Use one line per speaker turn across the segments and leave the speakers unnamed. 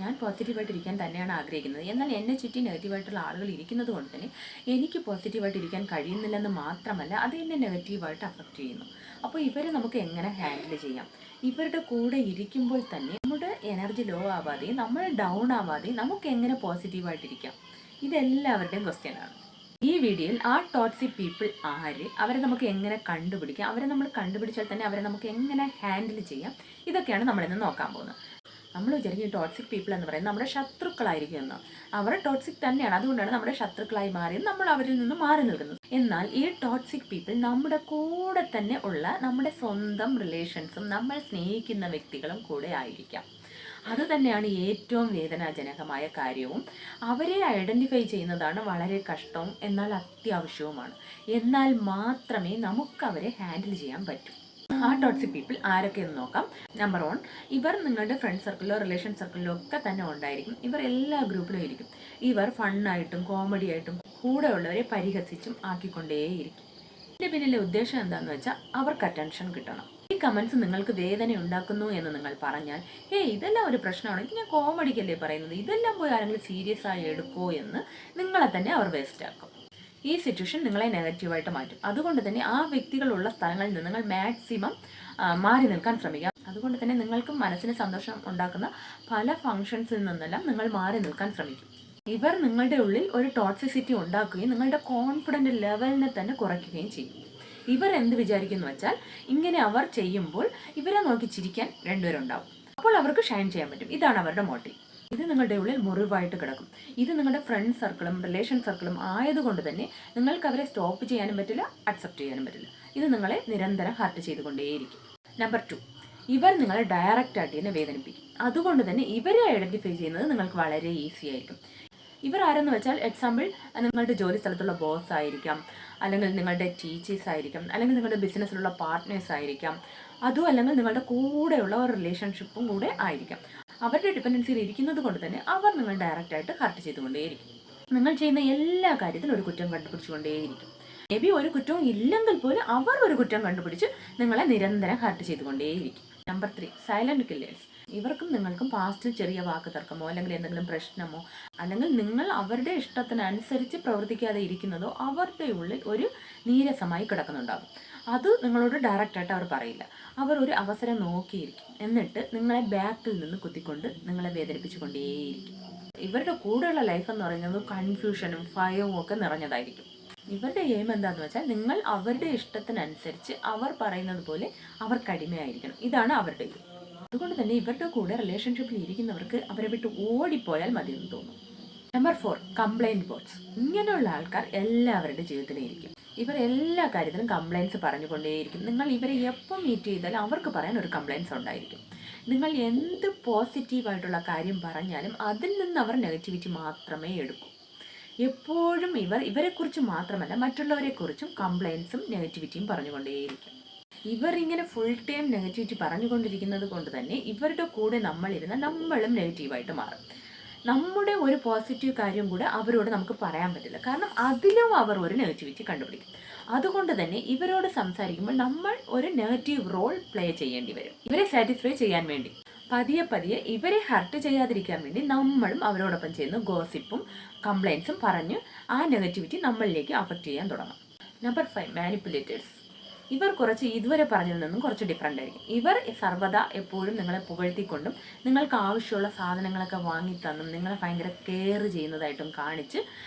ഞാൻ പോസിറ്റീവായിട്ടിരിക്കാൻ തന്നെയാണ് ആഗ്രഹിക്കുന്നത്. എന്നാൽ എന്നെ ചുറ്റി നെഗറ്റീവായിട്ടുള്ള ആളുകൾ ഇരിക്കുന്നത് കൊണ്ട് തന്നെ എനിക്ക് പോസിറ്റീവായിട്ടിരിക്കാൻ കഴിയുന്നില്ലെന്ന് മാത്രമല്ല, അത് എന്നെ നെഗറ്റീവായിട്ട് അഫക്റ്റ് ചെയ്യുന്നു. അപ്പോൾ ഇവരെ നമുക്ക് എങ്ങനെ ഹാൻഡിൽ ചെയ്യാം? ഇവരുടെ കൂടെ ഇരിക്കുമ്പോൾ തന്നെ നമ്മുടെ എനർജി ലോ ആവാതെയും നമ്മൾ ഡൗൺ ആവാതെയും നമുക്ക് എങ്ങനെ പോസിറ്റീവായിട്ടിരിക്കാം? ഇതെല്ലാവരുടെയും ക്വസ്റ്റ്യനാണ്. ഈ വീഡിയോയിൽ ആ ടോക്സിക് പീപ്പിൾ ആര്, അവരെ നമുക്ക് എങ്ങനെ കണ്ടുപിടിക്കാം, അവരെ നമ്മൾ കണ്ടുപിടിച്ചാൽ തന്നെ അവരെ നമുക്ക് എങ്ങനെ ഹാൻഡിൽ ചെയ്യാം, ഇതൊക്കെയാണ് നമ്മളിന്ന് നോക്കാൻ പോകുന്നത്. നമ്മൾ വിചാരിക്കും ഈ ടോക്സിക് പീപ്പിൾ എന്ന് പറയുന്നത് നമ്മുടെ ശത്രുക്കളായിരിക്കും എന്ന്. അവർ ടോക്സിക് തന്നെയാണ്, അതുകൊണ്ടാണ് നമ്മുടെ ശത്രുക്കളായി മാറിയത്, നമ്മൾ അവരിൽ നിന്ന് മാറി നിൽക്കുന്നത്. എന്നാൽ ഈ ടോക്സിക് പീപ്പിൾ നമ്മുടെ കൂടെ തന്നെ ഉള്ള നമ്മുടെ സ്വന്തം റിലേഷൻസും നമ്മൾ സ്നേഹിക്കുന്ന വ്യക്തികളും കൂടെ ആയിരിക്കാം. അതുതന്നെയാണ് ഏറ്റവും വേദനാജനകമായ കാര്യവും. അവരെ ഐഡൻറ്റിഫൈ ചെയ്യുന്നതാണ് വളരെ കഷ്ടവും എന്നാൽ അത്യാവശ്യവുമാണ്. എന്നാൽ മാത്രമേ നമുക്ക് അവരെ ഹാൻഡിൽ ചെയ്യാൻ പറ്റൂ. ആ ടോക്സിക് പീപ്പിൾ ആരൊക്കെയെന്ന് നോക്കാം. നമ്പർ 1, ഇവർ നിങ്ങളുടെ ഫ്രണ്ട് സർക്കിളിലോ റിലേഷൻ സർക്കിളിലോ ഒക്കെ തന്നെ ഉണ്ടായിരിക്കും. ഇവർ എല്ലാ ഗ്രൂപ്പിലും ഇരിക്കും. ഇവർ ഫണ്ണായിട്ടും കോമഡിയായിട്ടും കൂടെയുള്ളവരെ പരിഹസിച്ചും ആക്കിക്കൊണ്ടേയിരിക്കും. ഇതിൻ്റെ പിന്നിലെ ഉദ്ദേശം എന്താണെന്ന് വെച്ചാൽ അവർക്ക് അറ്റൻഷൻ കിട്ടണം. ഈ കമൻസ് നിങ്ങൾക്ക് വേദന ഉണ്ടാക്കുന്നു എന്ന് നിങ്ങൾ പറഞ്ഞാൽ, ഇതെല്ലാം ഒരു പ്രശ്നമാണ്, ഇത് ഞാൻ കോമഡിക്കല്ലേ പറയുന്നത്, ഇതെല്ലാം പോയി ആരെങ്കിലും സീരിയസ് ആയി എടുക്കുമോ എന്ന് നിങ്ങളെ തന്നെ അവർ വേസ്റ്റ് ആക്കും. ഈ സിറ്റുവേഷൻ നിങ്ങളെ നെഗറ്റീവായിട്ട് മാറ്റും. അതുകൊണ്ട് തന്നെ ആ വ്യക്തികളുള്ള സ്ഥലങ്ങളിൽ നിന്ന് നിങ്ങൾ മാക്സിമം മാറി നിൽക്കാൻ ശ്രമിക്കുക. അതുകൊണ്ട് തന്നെ നിങ്ങൾക്കും മനസ്സിന് സന്തോഷം ഉണ്ടാക്കുന്ന പല ഫങ്ഷൻസിൽ നിന്നെല്ലാം നിങ്ങൾ മാറി നിൽക്കാൻ ശ്രമിക്കും. ഇവർ നിങ്ങളുടെ ഉള്ളിൽ ഒരു ടോക്സിസിറ്റി ഉണ്ടാക്കുകയും നിങ്ങളുടെ കോൺഫിഡൻറ്റ് ലെവലിനെ തന്നെ കുറയ്ക്കുകയും ചെയ്യും. ഇവർ എന്ത് വിചാരിക്കുന്നു വെച്ചാൽ, ഇങ്ങനെ അവർ ചെയ്യുമ്പോൾ ഇവരെ നോക്കി ചിരിക്കാൻ രണ്ടുപേരുണ്ടാവും. അപ്പോൾ അവർക്ക് ഷൈൻ ചെയ്യാൻ പറ്റും. ഇതാണ് അവരുടെ മോട്ടീവ്. ഇത് നിങ്ങളുടെ ഉള്ളിൽ മുറിവായിട്ട് കിടക്കും. ഇത് നിങ്ങളുടെ ഫ്രണ്ട് സർക്കിളും റിലേഷൻ സർക്കിളും ആയതുകൊണ്ട് തന്നെ നിങ്ങൾക്ക് അവരെ സ്റ്റോപ്പ് ചെയ്യാനും പറ്റില്ല, അക്സെപ്റ്റ് ചെയ്യാനും പറ്റില്ല. ഇത് നിങ്ങളെ നിരന്തരം ഹർട്ട് ചെയ്തുകൊണ്ടേയിരിക്കും. നമ്പർ 2, ഇവർ നിങ്ങളെ ഡയറക്റ്റായിട്ട് തന്നെ വേദനിപ്പിക്കും. അതുകൊണ്ട് തന്നെ ഇവരെ ഐഡൻറ്റിഫൈ ചെയ്യുന്നത് നിങ്ങൾക്ക് വളരെ ഈസി ആയിരിക്കും. ഇവർ ആരെന്ന് വെച്ചാൽ, എക്സാമ്പിൾ, നിങ്ങളുടെ ജോലി സ്ഥലത്തുള്ള ബോസ് ആയിരിക്കാം, അല്ലെങ്കിൽ നിങ്ങളുടെ ടീച്ചേഴ്സ് ആയിരിക്കാം, അല്ലെങ്കിൽ നിങ്ങളുടെ ബിസിനസ്സിലുള്ള പാർട്ട്നേഴ്സ് ആയിരിക്കാം, അതും അല്ലെങ്കിൽ നിങ്ങളുടെ കൂടെയുള്ള ഒരു റിലേഷൻഷിപ്പും കൂടെ ആയിരിക്കാം. അവരുടെ ഡിപ്പെൻഡൻസിയിൽ ഇരിക്കുന്നത് കൊണ്ട് തന്നെ അവർ നിങ്ങൾ ഡയറക്റ്റായിട്ട് ഹർട്ട് ചെയ്തുകൊണ്ടേയിരിക്കും. നിങ്ങൾ ചെയ്യുന്ന എല്ലാ കാര്യത്തിലും ഒരു കുറ്റം കണ്ടുപിടിച്ചുകൊണ്ടേയിരിക്കും. മേ ബി ഒരു കുറ്റവും ഇല്ലെങ്കിൽ പോലും അവർ ഒരു കുറ്റം കണ്ടുപിടിച്ച് നിങ്ങളെ നിരന്തരം ഹർട്ട് ചെയ്തുകൊണ്ടേയിരിക്കും. Number 3, silent killers. ഇവർക്കും നിങ്ങൾക്കും പാസ്റ്റിൽ ചെറിയ വാക്ക് തർക്കമോ അല്ലെങ്കിൽ എന്തെങ്കിലും പ്രശ്നമോ അല്ലെങ്കിൽ നിങ്ങൾ അവരുടെ ഇഷ്ടത്തിനനുസരിച്ച് പ്രവർത്തിക്കാതെ ഇരിക്കുന്നതോ അവരുടെ ഉള്ളിൽ ഒരു നീരസമായി കിടക്കുന്നുണ്ടാകും. അത് നിങ്ങളോട് ഡയറക്റ്റായിട്ട് അവർ പറയില്ല. അവർ ഒരു അവസരം നോക്കിയിരിക്കും, എന്നിട്ട് നിങ്ങളെ ബാക്കിൽ നിന്ന് കുത്തിക്കൊണ്ട് നിങ്ങളെ വേദനിപ്പിച്ചുകൊണ്ടേയിരിക്കും. ഇവരുടെ കൂടെയുള്ള ലൈഫ് എന്ന് പറയുന്നത് കൺഫ്യൂഷനും ഭയവും ഒക്കെ നിറഞ്ഞതായിരിക്കും. ഇവരുടെ എയിം എന്താണെന്ന് വെച്ചാൽ, നിങ്ങൾ അവരുടെ ഇഷ്ടത്തിനനുസരിച്ച് അവർ പറയുന്നത് പോലെ അവർക്കടിമയായിരിക്കണം. ഇതാണ് അവരുടെ ഇത്. അതുകൊണ്ട് തന്നെ ഇവരുടെ കൂടെ റിലേഷൻഷിപ്പിൽ ഇരിക്കുന്നവർക്ക് അവരെ വിട്ട് ഓടിപ്പോയാൽ മതിയെന്ന് തോന്നും. Number 4, complaint bots. ഇങ്ങനെയുള്ള ആൾക്കാർ എല്ലാവരുടെ ജീവിതത്തിലും ഇരിക്കും. ഇവർ എല്ലാ കാര്യത്തിലും കംപ്ലൈൻറ്റ്സ് പറഞ്ഞുകൊണ്ടേയിരിക്കും. നിങ്ങൾ ഇവരെ എപ്പോൾ മീറ്റ് ചെയ്താലും അവർക്ക് പറയാൻ ഒരു കംപ്ലൈൻറ്റ്സ് ഉണ്ടായിരിക്കും. നിങ്ങൾ എന്ത് പോസിറ്റീവായിട്ടുള്ള കാര്യം പറഞ്ഞാലും അതിൽ നിന്ന് അവർ നെഗറ്റിവിറ്റി മാത്രമേ എടുക്കൂ. എപ്പോഴും ഇവരെക്കുറിച്ച് മാത്രമല്ല മറ്റുള്ളവരെക്കുറിച്ചും കംപ്ലൈൻറ്റ്സും നെഗറ്റിവിറ്റിയും പറഞ്ഞുകൊണ്ടേയിരിക്കും. ഇവർ ഇങ്ങനെ ഫുൾ ടൈം നെഗറ്റിവിറ്റി പറഞ്ഞുകൊണ്ടിരിക്കുന്നത് കൊണ്ട് തന്നെ ഇവരുടെ കൂടെ നമ്മളിരുന്ന നമ്മളും നെഗറ്റീവായിട്ട് മാറും. നമ്മുടെ ഒരു പോസിറ്റീവ് കാര്യം കൂടെ അവരോട് നമുക്ക് പറയാൻ പറ്റില്ല, കാരണം അതിലും അവർ ഒരു നെഗറ്റിവിറ്റി കണ്ടുപിടിക്കും. അതുകൊണ്ട് തന്നെ ഇവരോട് സംസാരിക്കുമ്പോൾ നമ്മൾ ഒരു നെഗറ്റീവ് റോൾ പ്ലേ ചെയ്യേണ്ടി വരും. ഇവരെ സാറ്റിസ്ഫൈ ചെയ്യാൻ വേണ്ടി പതിയെ ഇവരെ ഹർട്ട് ചെയ്യാതിരിക്കാൻ വേണ്ടി നമ്മളും അവരോടൊപ്പം ചെയ്യുന്ന ഗോസിപ്പും കംപ്ലൈൻസും പറഞ്ഞ് ആ നെഗറ്റിവിറ്റി നമ്മളിലേക്ക് അഫക്റ്റ് ചെയ്യാൻ തുടങ്ങും. Number 5, manipulators. ഇവർ കുറച്ച് ഇതുവരെ പറഞ്ഞതിൽ നിന്നും കുറച്ച് ഡിഫറൻ്റ് ആയിരിക്കും. ഇവർ സർവ്വതാ എപ്പോഴും നിങ്ങളെ പുകഴ്ത്തിക്കൊണ്ടും നിങ്ങൾക്ക് ആവശ്യമുള്ള സാധനങ്ങളൊക്കെ വാങ്ങിത്തന്നും നിങ്ങളെ ഭയങ്കര കെയർ ചെയ്യുന്നതായിട്ടും കാണിച്ച്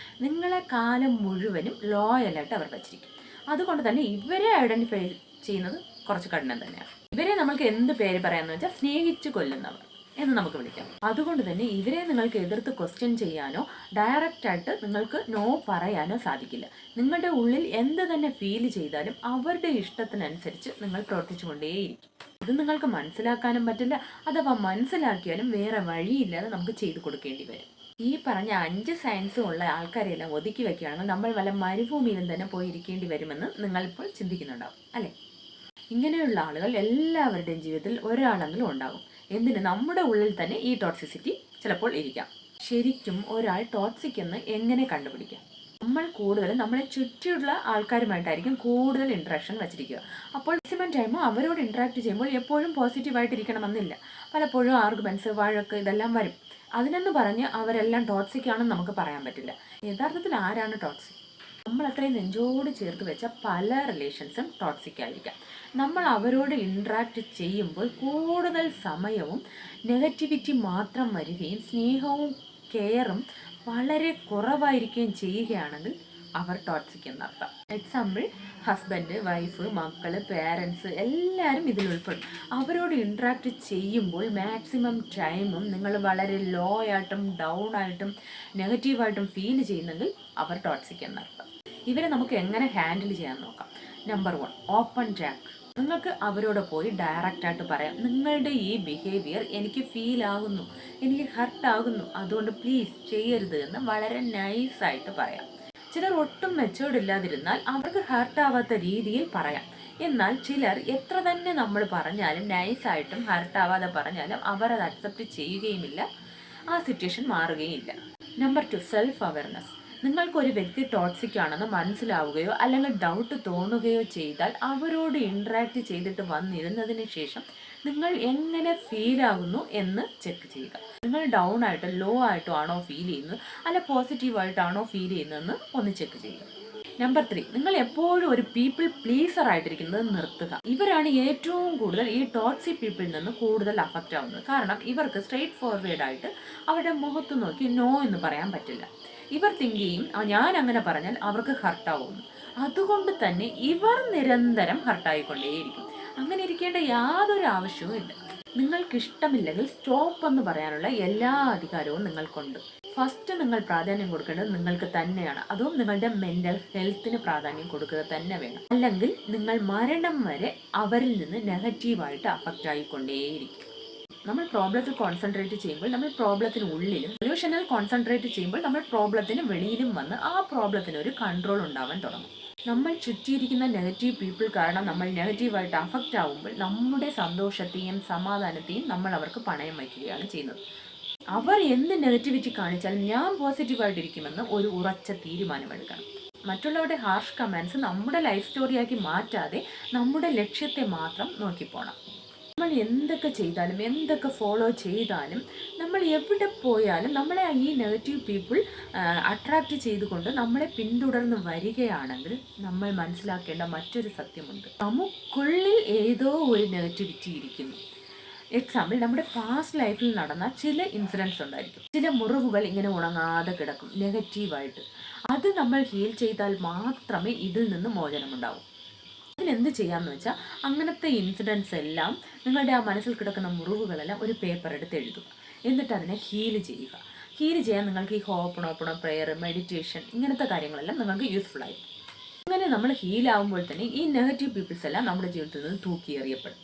നിങ്ങളെ കാലം മുഴുവനും ലോയലായിട്ട് അവർ വച്ചിരിക്കും. അതുകൊണ്ട് തന്നെ ഇവരെ ഐഡൻറ്റിഫൈ ചെയ്യുന്നത് കുറച്ച് കഠിനം തന്നെയാണ്. ഇവരെ നമ്മൾക്ക് എന്ത് പേര് പറയാമെന്ന് വെച്ചാൽ, സ്നേഹിച്ച് കൊല്ലുന്നവർ എന്ന് നമുക്ക് വിളിക്കാം. അതുകൊണ്ട് തന്നെ ഇവരെ നിങ്ങൾക്ക് എതിർത്ത് ക്വസ്റ്റ്യൻ ചെയ്യാനോ ഡയറക്റ്റായിട്ട് നിങ്ങൾക്ക് നോ പറയാനോ സാധിക്കില്ല. നിങ്ങളുടെ ഉള്ളിൽ എന്ത് തന്നെ ഫീൽ ചെയ്താലും അവരുടെ ഇഷ്ടത്തിനനുസരിച്ച് നിങ്ങൾ പ്രവർത്തിച്ചുകൊണ്ടേയിരിക്കും. ഇത് നിങ്ങൾക്ക് മനസ്സിലാക്കാനും പറ്റില്ല, അഥവാ മനസ്സിലാക്കിയാലും വേറെ വഴിയില്ലാതെ നമുക്ക് ചെയ്തു കൊടുക്കേണ്ടി വരും. ഈ പറഞ്ഞ 5 സയൻസും ഉള്ള ആൾക്കാരെല്ലാം ഒതുക്കി വയ്ക്കുകയാണെങ്കിൽ നമ്മൾ വല്ല മരുഭൂമിയിലും തന്നെ പോയി ഇരിക്കേണ്ടി വരുമെന്ന് നിങ്ങളിപ്പോൾ ചിന്തിക്കുന്നുണ്ടാവും, അല്ലേ? ഇങ്ങനെയുള്ള ആളുകൾ എല്ലാവരുടെയും ജീവിതത്തിൽ ഒരാളെങ്കിലും ഉണ്ടാകും. എന്തിന്, നമ്മുടെ ഉള്ളിൽ തന്നെ ഈ ടോക്സിസിറ്റി ചിലപ്പോൾ ഇരിക്കാം. ശരിക്കും ഒരാൾ ടോക്സിക് എന്ന് എങ്ങനെ കണ്ടുപിടിക്കാം? നമ്മൾ കൂടുതലും നമ്മളെ ചുറ്റിയുള്ള ആൾക്കാരുമായിട്ടായിരിക്കും കൂടുതൽ ഇൻട്രാക്ഷൻ വെച്ചിരിക്കുക. അപ്പോൾ മാക്സിമം ടൈം അവരോട് ഇൻട്രാക്ട് ചെയ്യുമ്പോൾ എപ്പോഴും പോസിറ്റീവായിട്ടിരിക്കണമെന്നില്ല. പലപ്പോഴും ആർഗ്യുമെൻറ്റ്സ്, വഴക്ക് ഇതെല്ലാം വരും. അതിനെന്ന് പറഞ്ഞ് അവരെല്ലാം ടോക്സിക് ആണെന്ന് നമുക്ക് പറയാൻ പറ്റില്ല. യഥാർത്ഥത്തിൽ ആരാണ് ടോക്സിക്? നമ്മൾ അത്രയും നെഞ്ചോട് ചേർത്ത് വെച്ച പല റിലേഷൻസും ടോക്സിക് ആയിരിക്കാം. നമ്മൾ അവരോട് ഇൻട്രാക്ട് ചെയ്യുമ്പോൾ കൂടുതൽ സമയവും നെഗറ്റിവിറ്റി മാത്രം വരികയും സ്നേഹവും കെയറും വളരെ കുറവായിരിക്കുകയും ചെയ്യുകയാണെങ്കിൽ അവർ ടോക്സിക് എന്നർത്ഥം. എക്സാമ്പിൾ, ഹസ്ബൻഡ്, വൈഫ്, മക്കൾ, പേരൻസ് എല്ലാവരും ഇതിൽ ഉൾപ്പെടും. അവരോട് ഇൻട്രാക്ട് ചെയ്യുമ്പോൾ മാക്സിമം ടൈമും നിങ്ങൾ വളരെ ലോ ആയിട്ടും ഡൗൺ ആയിട്ടും നെഗറ്റീവായിട്ടും ഫീൽ ചെയ്യുന്നെങ്കിൽ അവർ ടോക്സിക് എന്നർത്ഥം. ഇവരെ നമുക്ക് എങ്ങനെ ഹാൻഡിൽ ചെയ്യാൻ നോക്കാം. Number 1, open talk. നിങ്ങൾക്ക് അവരോട് പോയി ഡയറക്റ്റായിട്ട് പറയാം, നിങ്ങളുടെ ഈ ബിഹേവിയർ എനിക്ക് ഫീൽ ആകുന്നു, എനിക്ക് ഹർട്ട് ആകുന്നു, അതുകൊണ്ട് പ്ലീസ് ചെയ്യരുത് എന്ന് വളരെ നൈസായിട്ട് പറയാം. ചിലർ ഒട്ടും മെച്ചോർഡ് ഇല്ലാതിരുന്നാൽ അവർക്ക് ഹർട്ടാവാത്ത രീതിയിൽ പറയാം. എന്നാൽ ചിലർ എത്ര തന്നെ നമ്മൾ പറഞ്ഞാലും നൈസായിട്ടും ഹർട്ടാവാതെ പറഞ്ഞാലും അവർ അത് അക്സെപ്റ്റ് ചെയ്യുകയുമില്ല, ആ സിറ്റുവേഷൻ മാറുകയില്ല. Number 2, self awareness. നിങ്ങൾക്കൊരു വ്യക്തി ടോക്സിക് ആണെന്ന് മനസ്സിലാവുകയോ അല്ലെങ്കിൽ ഡൗട്ട് തോന്നുകയോ ചെയ്താൽ അവരോട് ഇൻട്രാക്ട് ചെയ്തിട്ട് വന്നിരുന്നതിന് ശേഷം നിങ്ങൾ എങ്ങനെ ഫീൽ ആകുന്നു എന്ന് ചെക്ക് ചെയ്യുക. നിങ്ങൾ ഡൗൺ ആയിട്ടോ ലോ ആയിട്ടോ ആണോ ഫീൽ ചെയ്യുന്നത്, അല്ല പോസിറ്റീവായിട്ടാണോ ഫീൽ ചെയ്യുന്നതെന്ന് ഒന്ന് ചെക്ക് ചെയ്യുക. നമ്പർ 3, നിങ്ങൾ എപ്പോഴും ഒരു പീപ്പിൾ പ്ലീസർ ആയിട്ടിരിക്കുന്നത് നിർത്തുക. ഇവരാണ് ഏറ്റവും കൂടുതൽ ഈ ടോക്സിക് പീപ്പിളിൽ നിന്ന് കൂടുതൽ അഫക്റ്റ് ആവുന്നത്. കാരണം ഇവർക്ക് സ്ട്രെയിറ്റ് ഫോർവേഡ് ആയിട്ട് അവരുടെ മുഖത്ത് നോക്കി നോ എന്ന് പറയാൻ പറ്റില്ല. ഇവർ തിങ്ക് ചെയ്യും, ഞാൻ അങ്ങനെ പറഞ്ഞാൽ അവർക്ക് ഹർട്ടാവുന്നു, അതുകൊണ്ട് തന്നെ ഇവർ നിരന്തരം ഹർട്ടായിക്കൊണ്ടേയിരിക്കും. അങ്ങനെ ഇരിക്കേണ്ട യാതൊരു ആവശ്യവും ഇല്ല. നിങ്ങൾക്കിഷ്ടമില്ലെങ്കിൽ സ്റ്റോപ്പ് എന്ന് പറയാനുള്ള എല്ലാ അധികാരവും നിങ്ങൾക്കുണ്ട്. ഫസ്റ്റ് നിങ്ങൾ പ്രാധാന്യം കൊടുക്കേണ്ടത് നിങ്ങൾക്ക് തന്നെയാണ്. അതും നിങ്ങളുടെ മെൻ്റൽ ഹെൽത്തിന് പ്രാധാന്യം കൊടുക്കുക തന്നെ വേണം. അല്ലെങ്കിൽ നിങ്ങൾ മരണം വരെ അവരിൽ നിന്ന് നെഗറ്റീവായിട്ട് അഫക്റ്റ് ആയിക്കൊണ്ടേയിരിക്കും. നമ്മൾ പ്രോബ്ലത്തിൽ കോൺസെൻട്രേറ്റ് ചെയ്യുമ്പോൾ നമ്മൾ പ്രോബ്ലത്തിന് ഉള്ളിലും, സൊല്യൂഷനിൽ കോൺസെൻട്രേറ്റ് ചെയ്യുമ്പോൾ നമ്മൾ പ്രോബ്ലത്തിന് വെളിയിലും വന്ന് ആ പ്രോബ്ലത്തിന് ഒരു കൺട്രോൾ ഉണ്ടാവാൻ തുടങ്ങും. നമ്മൾ ചുറ്റിയിരിക്കുന്ന നെഗറ്റീവ് പീപ്പിൾ കാരണം നമ്മൾ നെഗറ്റീവായിട്ട് അഫക്റ്റ് ആവുമ്പോൾ നമ്മുടെ സന്തോഷത്തെയും സമാധാനത്തെയും നമ്മൾ അവർക്ക് പണയം വയ്ക്കുകയാണ് ചെയ്യുന്നത്. അവർ എന്ത് നെഗറ്റിവിറ്റി കാണിച്ചാലും ഞാൻ പോസിറ്റീവായിട്ടിരിക്കുമെന്ന് ഒരു ഉറച്ച തീരുമാനമെടുക്കണം. മറ്റുള്ളവരുടെ ഹാർഷ് കമൻസ് നമ്മുടെ ലൈഫ് സ്റ്റോറിയാക്കി മാറ്റാതെ നമ്മുടെ ലക്ഷ്യത്തെ മാത്രം നോക്കിപ്പോണം. നമ്മൾ എന്തൊക്കെ ചെയ്താലും എന്തൊക്കെ ഫോളോ ചെയ്താലും നമ്മൾ എവിടെ പോയാലും നമ്മളെ ഈ നെഗറ്റീവ് പീപ്പിൾ അട്രാക്റ്റ് ചെയ്തുകൊണ്ട് നമ്മളെ പിന്തുടർന്ന് വരികയാണെങ്കിൽ നമ്മൾ മനസ്സിലാക്കേണ്ട മറ്റൊരു സത്യമുണ്ട്. നമുക്കുള്ളിൽ ഏതോ ഒരു നെഗറ്റിവിറ്റി ഇരിക്കുന്നു. എക്സാമ്പിൾ, നമ്മുടെ പാസ്റ്റ് ലൈഫിൽ നടന്ന ചില ഇൻസിഡൻസ് ഉണ്ടായിരിക്കും. ചില മുറിവുകൾ ഇങ്ങനെ ഉണങ്ങാതെ കിടക്കും നെഗറ്റീവായിട്ട്. അത് നമ്മൾ ഹീൽ ചെയ്താൽ മാത്രമേ ഇതിൽ നിന്ന് മോചനമുണ്ടാവൂ. അതിനെന്ത് ചെയ്യാമെന്ന് വെച്ചാൽ, അങ്ങനത്തെ ഇൻസിഡൻസ് എല്ലാം നിങ്ങളുടെ ആ മനസ്സിൽ കിടക്കുന്ന മുറിവുകളെല്ലാം ഒരു പേപ്പർ എടുത്ത് എഴുതുക. എന്നിട്ട് അതിനെ ഹീൽ ചെയ്യുക. ഹീൽ ചെയ്യാൻ നിങ്ങൾക്ക് ഈ ഹോപ്പണോപ്പണോ, പ്രെയർ, മെഡിറ്റേഷൻ ഇങ്ങനത്തെ കാര്യങ്ങളെല്ലാം നിങ്ങൾക്ക് യൂസ്ഫുൾ ആയിരിക്കും. അങ്ങനെ നമ്മൾ ഹീലാവുമ്പോൾ തന്നെ ഈ നെഗറ്റീവ് പീപ്പിൾസ് എല്ലാം നമ്മുടെ ജീവിതത്തിൽ നിന്ന് തൂക്കിയെറിയപ്പെടും.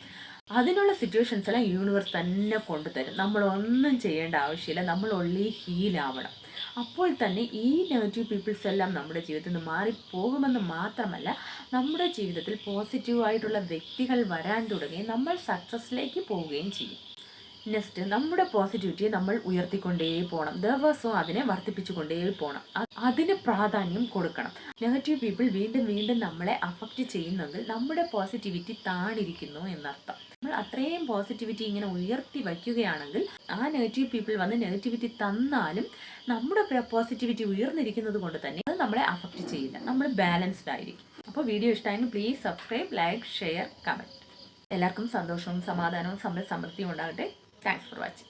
അതിനുള്ള സിറ്റുവേഷൻസ് എല്ലാം യൂണിവേഴ്സ് തന്നെ കൊണ്ടുതരും. നമ്മളൊന്നും ചെയ്യേണ്ട ആവശ്യമില്ല, നമ്മൾ ഓൺലി ഹീലാവണം. അപ്പോൾ തന്നെ ഈ നെഗറ്റീവ് പീപ്പിൾസ് എല്ലാം നമ്മുടെ ജീവിതത്തിൽ നിന്ന് മാറിപ്പോകുമെന്ന് മാത്രമല്ല, നമ്മുടെ ജീവിതത്തിൽ പോസിറ്റീവായിട്ടുള്ള വ്യക്തികൾ വരാൻ തുടങ്ങി നമ്മൾ സക്സസ്സിലേക്ക് പോവുകയും ചെയ്യും. നെക്സ്റ്റ്, നമ്മുടെ പോസിറ്റിവിറ്റിയെ നമ്മൾ ഉയർത്തിക്കൊണ്ടേ പോകണം. ദിവസവും അതിനെ വർദ്ധിപ്പിച്ചുകൊണ്ടേ പോകണം. അതിന് പ്രാധാന്യം കൊടുക്കണം. നെഗറ്റീവ് പീപ്പിൾ വീണ്ടും വീണ്ടും നമ്മളെ അഫക്റ്റ് ചെയ്യുന്നെങ്കിൽ നമ്മുടെ പോസിറ്റിവിറ്റി താണിരിക്കുന്നു എന്നർത്ഥം. നമ്മൾ അത്രയും പോസിറ്റിവിറ്റി ഇങ്ങനെ ഉയർത്തി വയ്ക്കുകയാണെങ്കിൽ ആ നെഗറ്റീവ് പീപ്പിൾ വന്ന് നെഗറ്റിവിറ്റി തന്നാലും നമ്മുടെ പോസിറ്റിവിറ്റി ഉയർന്നിരിക്കുന്നത് കൊണ്ട് തന്നെ അത് നമ്മളെ അഫക്റ്റ് ചെയ്യില്ല. നമ്മൾ ബാലൻസ്ഡ് ആയിരിക്കും. അപ്പോൾ വീഡിയോ ഇഷ്ടമായെങ്കിൽ please subscribe, like, share, comment. എല്ലാവർക്കും സന്തോഷവും സമാധാനവും സമൃദ്ധിയും ഉണ്ടാകട്ടെ. Thanks for watching.